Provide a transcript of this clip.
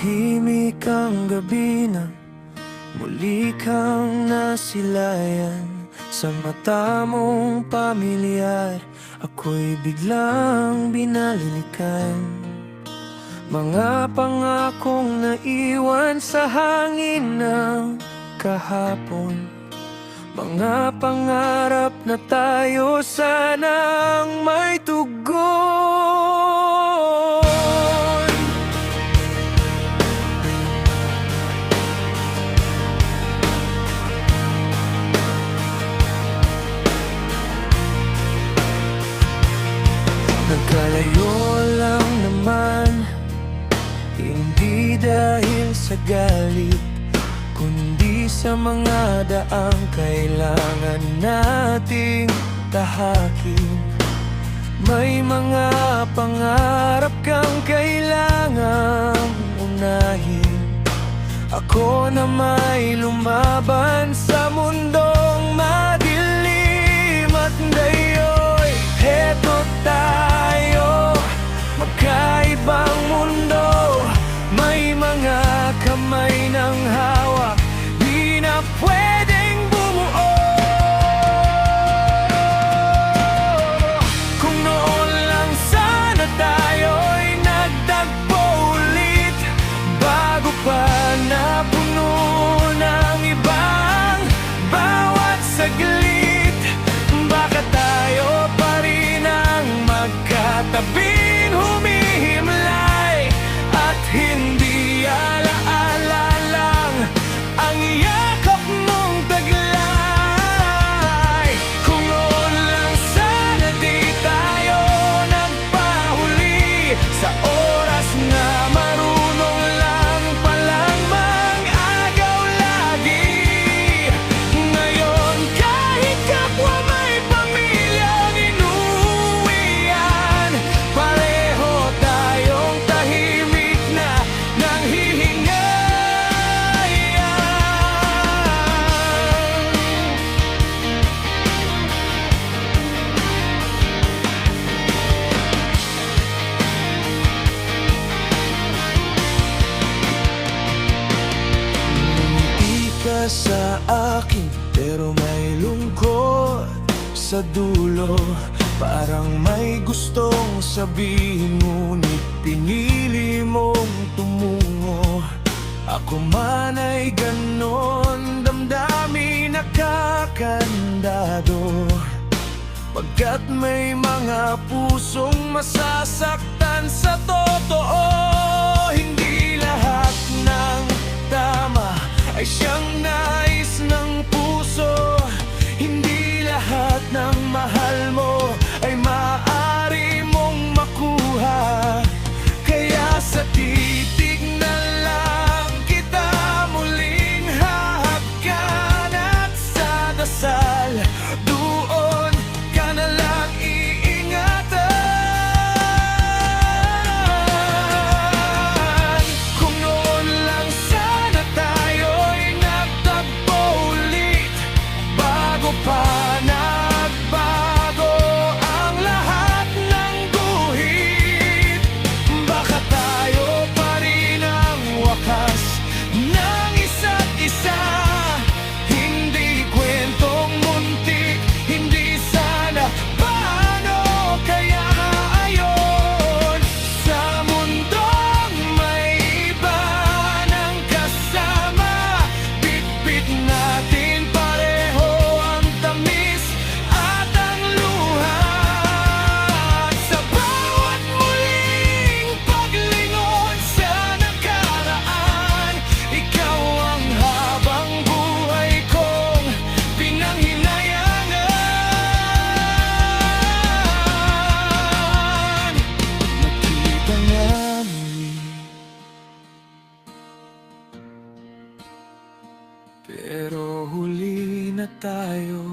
Tahimik ang gabi na muli kang nasilayan. Sa mata mong pamilyar, ako'y biglang binalilikan. Mga pangakong naiwan sa hangin ng kahapon, mga pangarap na tayo sanang may tugon. Nagkalayo lang naman, hindi dahil sa galit, kundi sa mga daang kailangan nating tahakin. May mga pangarap kang kailangang unahin. Ako na may lumaban sa mundong madilim at ngayon heto tayo, magkaibang mundo. May mga kamay ng hawak, di na pwedeng bumuo. Kung noon lang sana tayo'y nagtagpo ulit, bago pa napuno ng ibang bawat saglit, baka tayo pa rin ang magkatabing humihimlay at hindi alaala lang ang yakap mong taglay. Kung noon lang sana di tayo nagpahuli sa oras na marunong lang palang mag-agaw lagi. Ngayon kahit kapwa may pamilyang inuwian, pareho tayong tahimik na nanghihingayan. Ngumiti ka sa akin, pero may lungkot sa dulo. Parang may gustong sabihin, ngunit pinili mong tumungo. Ako man ay ganon, damdamin nakakandado, pagkat may mga pusong masasaktan sa totoo. Hindi lahat ng tama ay siyang nais ng puso. Hindi lahat ng mahal mo ay maaari mong makuha. Kaya sa titig na lang kita muling hahapkan, at sa dasal doon ka na lang iingatan. Kung noon lang sana tayo'y nagtagpo ulit, bago pa nagbago ang lahat ng guhit, baka tayo pa rin ang wakas ng isa't isa. Hindi kwentong muntik, hindi sana paano kaya ayon. Sa mundong may iba ng kasama, bitbit natin pareho ang tamis at ang luha. At sa bawat muling paglingon sa nakaraan, ikaw ang habang buhay kong pinanghinayangan. Nakita nga muli, pero huli na tayo.